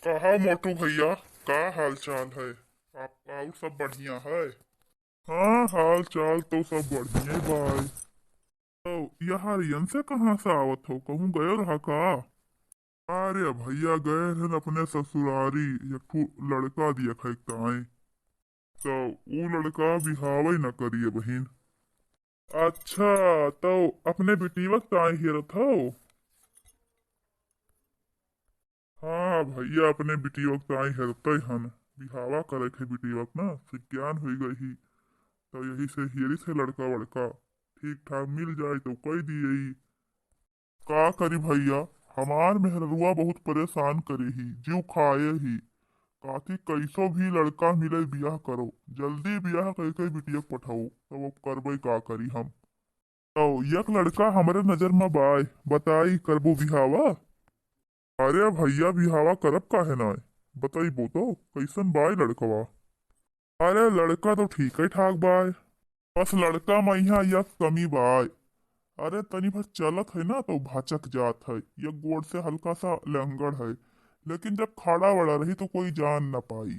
कहा मोटू भैया, का हाल चाल है? आप और सब बढ़िया है? हाँ, हाल चाल तो सब बढ़िया भाई। तो यहाँ रियन से कहाँ से आवत हो, कहूँ गए रहा का? अरे भैया गए हैं अपने ससुरारी, एक ठो लड़का दिया खैकताए। तो वो लड़का बिहावे न करिए बहिन। अच्छा, तो अपने बेटीवक ताए हिरत हो? हाँ भैया, अपने बेटीवक ताए हिरते हन। बिहावा करे थे बेटीवक ना, सिज्ञान हुई गई। तो यही से हियरी से लड़का वड़का ठीक ठाक मिल जाए तो कह दिए। का करी भैया, हमार मेहरुआ बहुत परेशान करे ही, जीव खाए ही। काथी कैसो भी लड़का मिले बियाह करो, जल्दी बियाह करके बिटिया पठाओ, तब अब करबे का करी हम। तो यक लड़का हमारे नजर में बाय, बताई करबो बिहावा? अरे भैया बिहावा करब काहे ना? बताइबो तो कैसन बाय लड़कवा? अरे लड़का तो ठीक है ठाक बाय, बस लड़का में यहाँ यक कमी बाय। अरे तनी भर चलत है ना तो भाचक जात है, ये गोड़ से हल्का सा लंगड़ है। लेकिन जब खड़ा बड़ा रही तो कोई जान न पाई।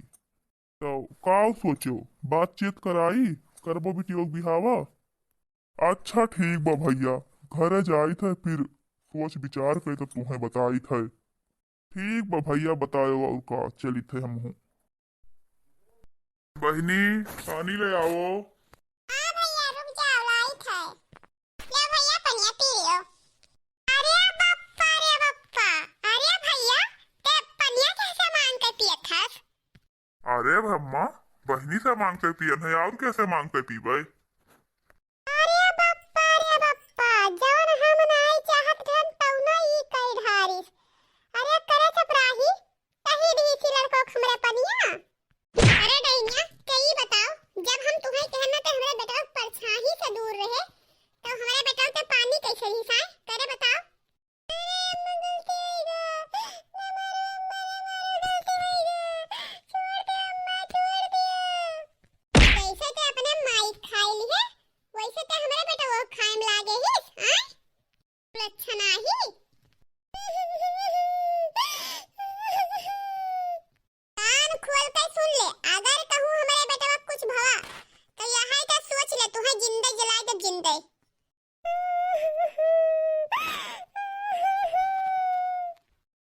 तो का सोचो, बातचीत कराई, करबो बिटियोग बिहावा? अच्छा ठीक बा भैया, घरे जाई थे फिर सोच विचार के तो तुम्हें बताई थे। ठीक बा भैया, बतायो और का चली थे हम। बहनी, पानी ले आओ। हाँ भैया रुक जाओ लाइट है। ले भैया पनिया पी लियो। अरे बप्पा रे बप्पा। अरे भैया ते पनिया कैसे मांग के पियत हस? अरे भम्मा, बहनी से मांगते पियन है और कैसे मांगते पीबे? अरे बप्पा रे बप्पा, जवन हम नाई चाहत धन तौना ई कई ढारिस। अरे करे चपराही, तही दी सी लड़को हमरे पनिया। अरे डैनिया के ई बताओ, जब हम तुम्हें कहना ते हमरे बेटा परछाई से दूर रहे, तो हमारे बेटा ते पानी कैसे रिसाए करे बताओ? जैसे ते अपने माई खाई ली है, वैसे ते हमारे बेटा वो खाएम लागे ही, हाँ? लक्षण आही। कान खोल के सुन ले, अगर कहूँ हमारे बेटा को कुछ भवा, तो यहाँ का सोच ले तुम्हें जिंदे जलाए तब जिंदे।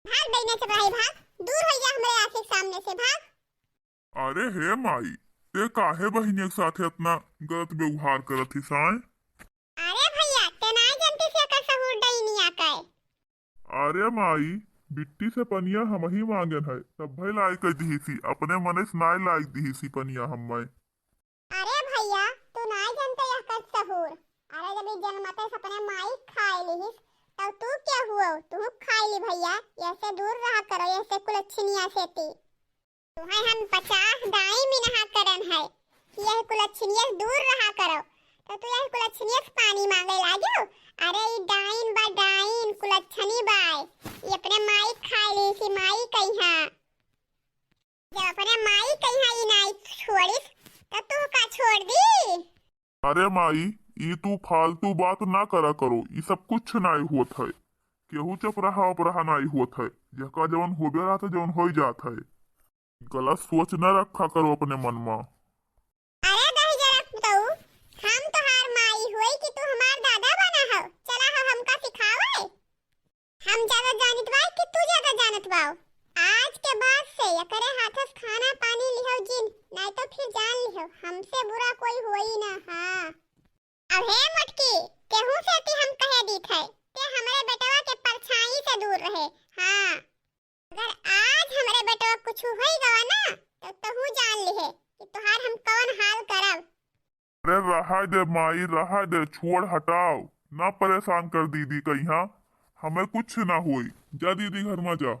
भाग देने से भाई भाग, दूर हो जा हमारे आंखें सामने से भाग। अरे हे माई, ते काहे बहनी के साथे इतना गलत व्यवहार करत ही साए? अरे भैया ते ना जानती से का सहूर डई नहीं आका है। अरे माई, बिट्टी से पनिया हम ही मांगन है, तब भाई लायक दी सी, अपने मने से नाय लायक दी सी पनिया हम मैं। अरे भैया तू ना जानते यह का सहूर। अरे जब इस जन्मते सपने माई खाई ली, तब तू क्या हुआ? तू खाई ली भैया, ऐसे दूर रहा करो, ऐसे कुलच्छनिया से ती। तुम्हें हम 50 दाई में नहा करन है कि यह कुलच्छनिया से दूर रहा करो, तो तू यह कुलच्छनिया से पानी मांगे लागो। अरे ये डाइन बा डाइन कुलच्छनी बाय, ये अपने माई खाई ली सी, माई कहिया। जब अपने माई कहिया ये नाई छोड़िस, तब तू का छोड़ दी? अरे माई, ये तू फालतू बात ना करा करो, ये सब कुछ नाई होत है। केहू चुप रहा उपरहा नाई होत है, जका जवन हो गया था जवन हो जात है। गलत सोच न रखा करो अपने मन में। अरे दही जरा बताऊ, हम तोहार माई होई कि तू हमार दादा बना हो? चला हो हमका सिखावे। हम ज्यादा जानत बा कि तू ज्यादा जानत बाओ? आज के बाद से या करे हाथस खाना पानी लिहो जिन, नहीं तो फिर जान लिहो हमसे बुरा कोई होई ना। हाँ अब हे मटकी, केहू से ती हम कहे दी थे ते हमारे बेटवा के परछाई से दूर रहे। हाँ अगर आज हमारे बेटवा कुछ होई गवा ना, तो तहू जान लिहे कि तुहार हम कौन हाल करब। अरे रहा दे माई, रहा दे, छोड़ हटाओ, ना परेशान कर दीदी कहीं। हमें कुछ ना हुई, जा दीदी घर में जा।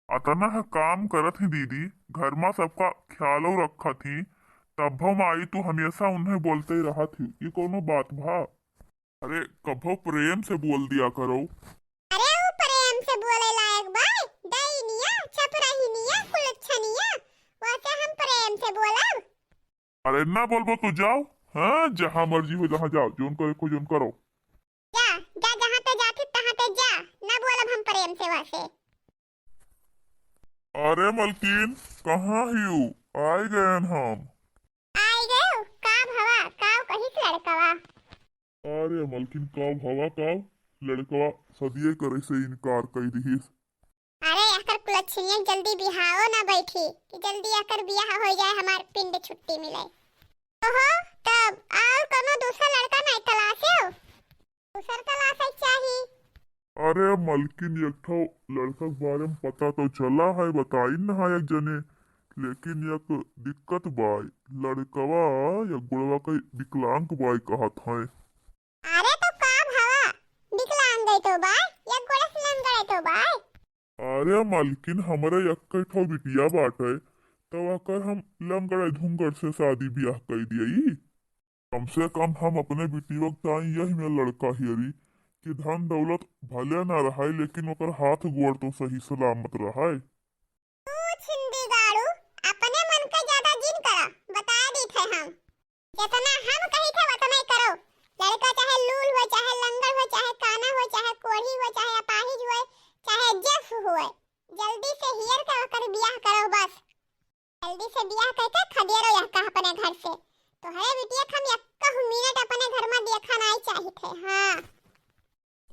अतना है काम करत ही दीदी, घर में सबका ख्यालो रखा थी। तब हम आई तो हमेशा उन्हें बोलते ही रहा थी, ये कोनो बात भा? अरे कभो प्रेम से बोल दिया करो। अरे वो प्रेम से बोले लायक बाय, दैनिया छपराहिनिया कुलच्छनिया, वैसे हम प्रेम से बोलब। अरे ना बोलबो तो जाओ, हाँ जहाँ मर्जी हो जहाँ जाओ, जोन करे को जोन करो। जा जा जहाँ पे जाती तहाँ पे जा, ना बोलब हम प्रेम से वैसे। अरे मलकिन, कहाँ हियू? आए गए हम। आई गए हो? का भवा का कही से लड़कवा? अरे मलकिन, कब हवा कब लड़कवा सदिये करे से इनकार कर दिहिस। अरे आकर कुलच्छनिया जल्दी बिहाओ ना बैठी कि जल्दी आकर बियाह हो जाए, हमार पिंड छुट्टी मिले। ओहो, तब और कोनो दूसरा लड़का नहीं तलाशे हो? दूसर तलाश चाहिए। अरे मलकिन, एक ठो लड़का के बारे में पता तो चला है, बताई न है एक जने, लेकिन एक दिक्कत बाई। लड़कवा या गुड़वा का विकलांग बाई कहत है। अरे तो का भवा विकलांग गई तो बाय या गोड़स लंग गए तो बाय? अरे मलकिन, हमरे एक ठो बिटिया बाटे, तो अकर हम लंगड़े धुंगड़ से शादी ब्याह कर दियई। कम से कम हम अपने बिटिया के यही में लड़का हियरी कि धन दौलत भले ना रहा, लेकिन ओकर हाथ गोड़ तो सही सलामत रहा। तू छिंदी गाड़ू अपने मन का ज्यादा जिन करा, बता दी थे हम। जितना हम कही थे उतना ही करो। लड़का चाहे लूल हो, चाहे लंगड़ हो, चाहे काना हो, चाहे कोढ़ी हो, चाहे अपाहिज हो, चाहे जस हो, जल्दी से हियर कर बियाह करो बस। जल्दी से बियाह करके खदेरो यक्का अपने घर से। तो हरे बिटिया हम यक्का मिनट अपने घर में देखा नहीं चाहिए थे। हाँ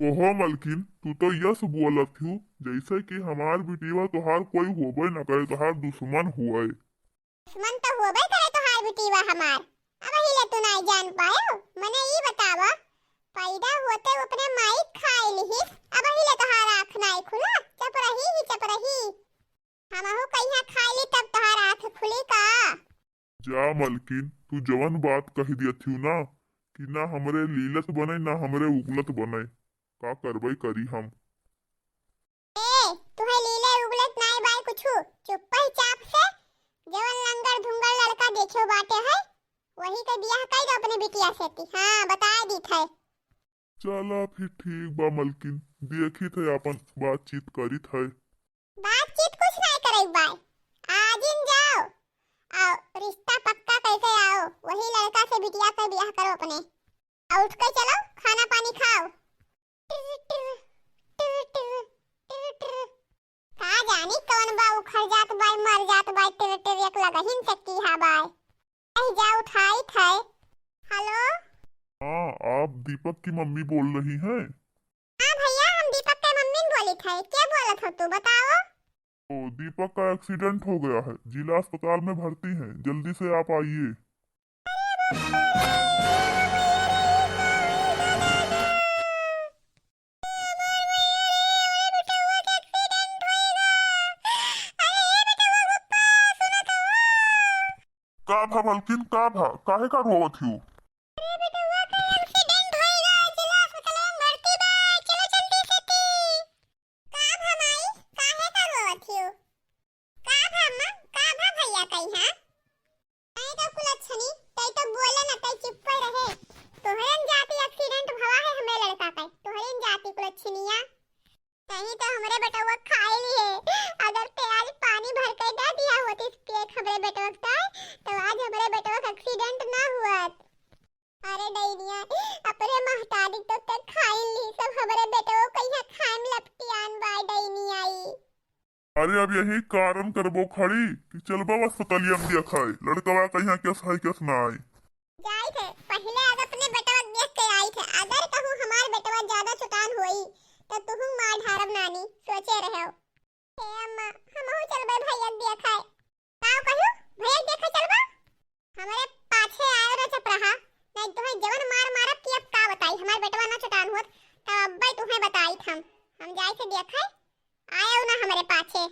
कहो मलकिन, तू तो यस बोलत हूँ जैसे कि हमार बिटिया तोहार कोई होबे न करे, तोहार दुश्मन हुए। दुश्मन तो होबे करे तो हार बिटिया हमार। अब हिले तू नहीं जान पायो? मने ई बतावा, पैदा होते वो अपने माई खाए लिहिस, अब हिले तो हार आँख नहीं खुला? चप रही ही चप रही। हमहु कहिया खाई ली तब तोहार आँख खुली का? जा मलकिन, तू जवन बात कही दिया थी ना कि ना हमरे लीलत बने ना हमरे उगलत बने, का करबई करी हम। ए तुहे लीले उगलत नहीं बाई कुछु, चुप ही चाप से। जवन लंगड़ धुंगड़ लड़का देखो बाटे है वही के बियाह कर दो अपने बिटिया से ती। हाँ बता दी थे। चला फिर ठीक बा मलकिन, देखी थे अपन बातचीत करी थे। बातचीत कुछ नहीं करे बाई, आज इन जाओ आओ रिश्ता पक्का कैसे आओ, वही लड़का से बिटिया का बियाह करो अपने। और उठ कर चलो खाना पानी खाओ। का जानी कौन बा उखड़ जात बाई मर जात बाई, तिर तिर एक लगहिन सकती हा बाई। कहीं जा उठाई थे। हेलो हाँ, आप दीपक की मम्मी बोल रही हैं? हाँ भैया, हम दीपक के मम्मी बोली थे। क्या बोलत हो तू बताओ? तो दीपक का एक्सीडेंट हो गया है, जिला अस्पताल में भर्ती हैं, जल्दी से आप आइए। का भा मलकिन, का भा काहे का रोवत हूँ? नहीं तो हमरे बेटवा खाए लिए। अगर ते आज पानी भर के दे दिया होती केक हमरे बेटवा का, तो आज हमरे बेटवा का एक्सीडेंट ना हुआ। अरे दैनिया अपने महतारी तो तक खाई ली, सब हमरे बेटवा कहिया खाम लपटियान बाय दैनिया आई। अरे अब यही कारण करबो खड़ी कि चलबो अस्पतालिया में दिखाए, लड़कवा कहिया केस है केस ना आए। जाई थे पहले आज अपने बेटवा देख के आई थे, अगर कहूं हमार बेटवा ज्यादा चुतान होई तो तुहू मार ढारब नानी, सोचे रहो। हे अम्मा हमहु चलबे भैया देखाए। काऊ कहू भैया देखा चलबा? हमरे पाछे आयो रे चपराहा, नहीं तुहे जवन मार मारब कि अब का बताई। हमार बेटवा ना चुतान होत तो अब्बे तुहे बताई हम जाई से देखाए। आयो ना हमरे पाछे।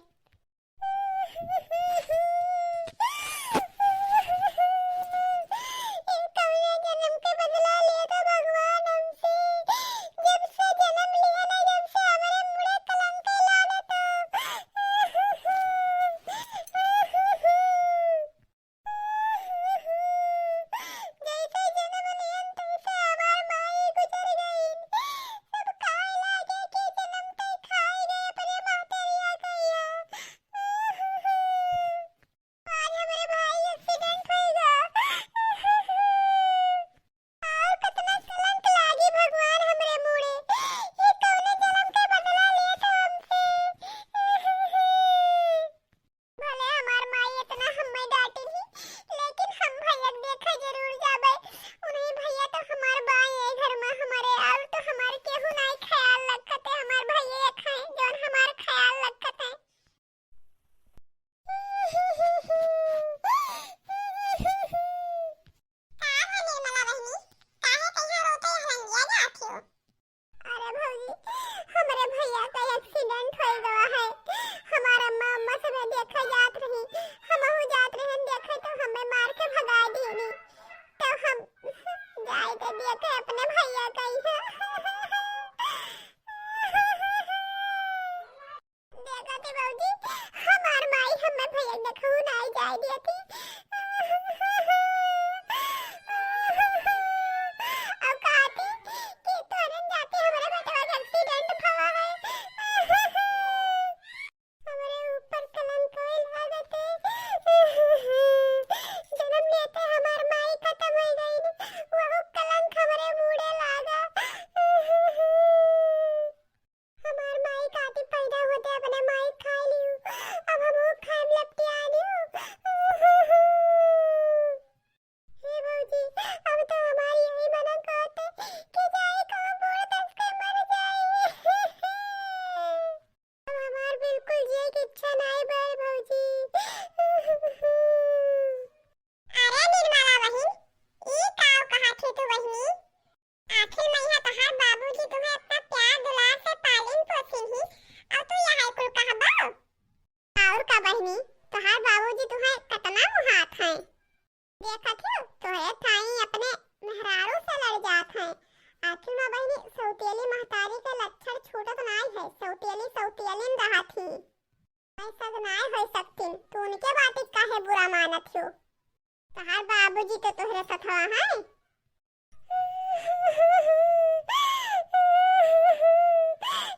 जन्म के बदला लिया था भगवान हमसे, जब से जन्म लिया ना जब से हमारे मुड़े कलंक ला देता। दिया थी। अब कहा थी कि तुरंत जाके हमारे बेटे का एक्सीडेंट हुआ है। हमारे ऊपर कलंक कोई लागते। जन्म लेते हमार माई खत्म हो गई, वो कलंक हमारे मुड़े लागा। हमार माई काटी पैदा होते अपने माई खा लियो, अब हम वो खाए लपटी आ लियो। हे भौजी, अब तो हमारी यही बना कहते कि जाए कहाँ बोल दस के मर जाए। अब हमार बिल्कुल जिए की इच्छा नहीं भाई भौजी। अरे निर्मला बहन, ई काव कहा थी तू बहनी? आखिर मैया तहार बाबूजी तुम्हें इतना प्यार दुलार से पालिन पोसिन ही, और तू यहाँ कुल कहबा? और का बहनी, तहार बाबूजी तुम्हें कितना मुहात हैं। देखा थी तोहे थाई अपने मेहरारू से लड़ जात हैं। आखिर माँ बहनी सौतेली महतारी के लक्षण छूटत नहीं है, सौतेलीन रहा थी। ऐसा नहीं हो सकती, तू उनके बात काहे बुरा मानत हो? तहार बाबूजी तो तोहरे सथवा हैं।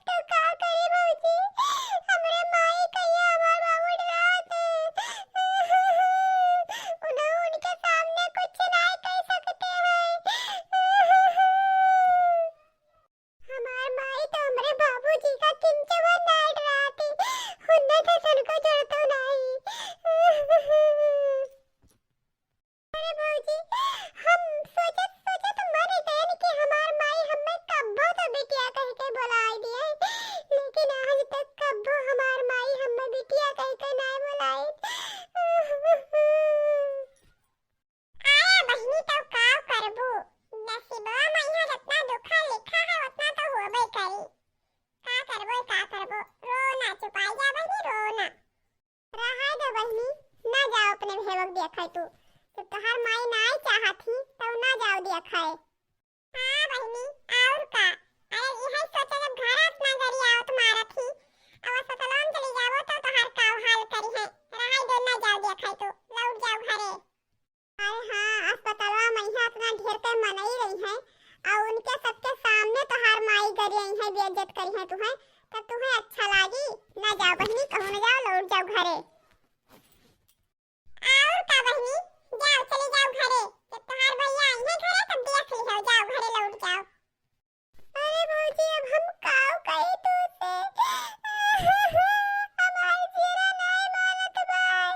तो का करे भौजी, हमरे माई कहिया हमार बाबू डराते। उन्हें उनके सामने कुछ नहीं कह सकते हैं। हमार माई तो हमरे बाबूजी का किंचवा नहीं डराती, उन्हें तो सनको जड़तो नहीं। अरे भौजी, हम सोचत मर गए कि हमार माई हमें कब्बो तो बिटिया कह के बुलाई दिए, लेकिन आज तक कब्बो हमार माई हमें बिटिया कह के नहीं बुलाई। आया बहनी तो काव करबू, नसीबवा मैया जितना दुखा लिखा है उतना तो होबे करी। का करबो, रोना चुपाई जा बहनी, रोना रहा दे बहनी, ना जाओ अपने भेवक देखै तू। तो तहार माई नहीं चाहती तो ना जाओ देखाए। हाँ बहनी, और का? अरे यही सोचे जब घर अपना गरी आओ तुम्हारा थी, अब अस्पताल चली जाओ तो तहार काव हाल करी है। रहाई दो, ना जाओ देखाए तू, लौट जाओ घरे। अरे हाँ, अस्पताल मैया अपना ढेर के मनाई रही है, और उनके सबके सामने तहार माई गरी आई है, बेइज्जत करी है तुम्हें, तब तुम्हें अच्छा लागी? ना जाओ बहनी, कहूँ ना जाओ, लौट जाओ घरे। और का बहनी, जाओ चली जाओ घरे, जब तुम्हारे भैया आई है घरे तब देख ली हो, जाओ घरे लौट जाओ। अरे भौजी, अब हम काव कही तू से? हमार जीरा नहीं मानत बाय।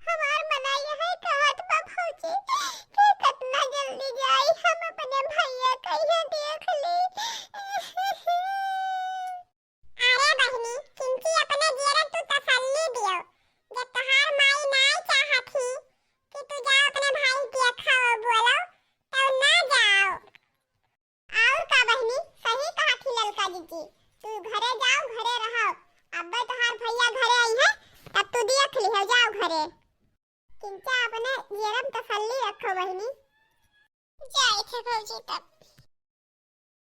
हमार मना यही कहत बा भौजी कि कितना जल्दी जाई हम अपने भैया कहिया देख ली। अरे बहनी, किंची अपने जीरा तू तसल्ली दियो, जब तहार माई नहीं चाहती कि तू जाओ अपने भाई देखा और बोलो तो ना जाओ। और का बहनी, सही कहा थी ललका जीजी, तू घरे जाओ, घरे रहो। अब तहार भैया घरे आई है तब तू देख ली हो, जाओ घरे। किंचा अपने जीरा तसल्ली रखो बहनी। जाए थे भौजी तब।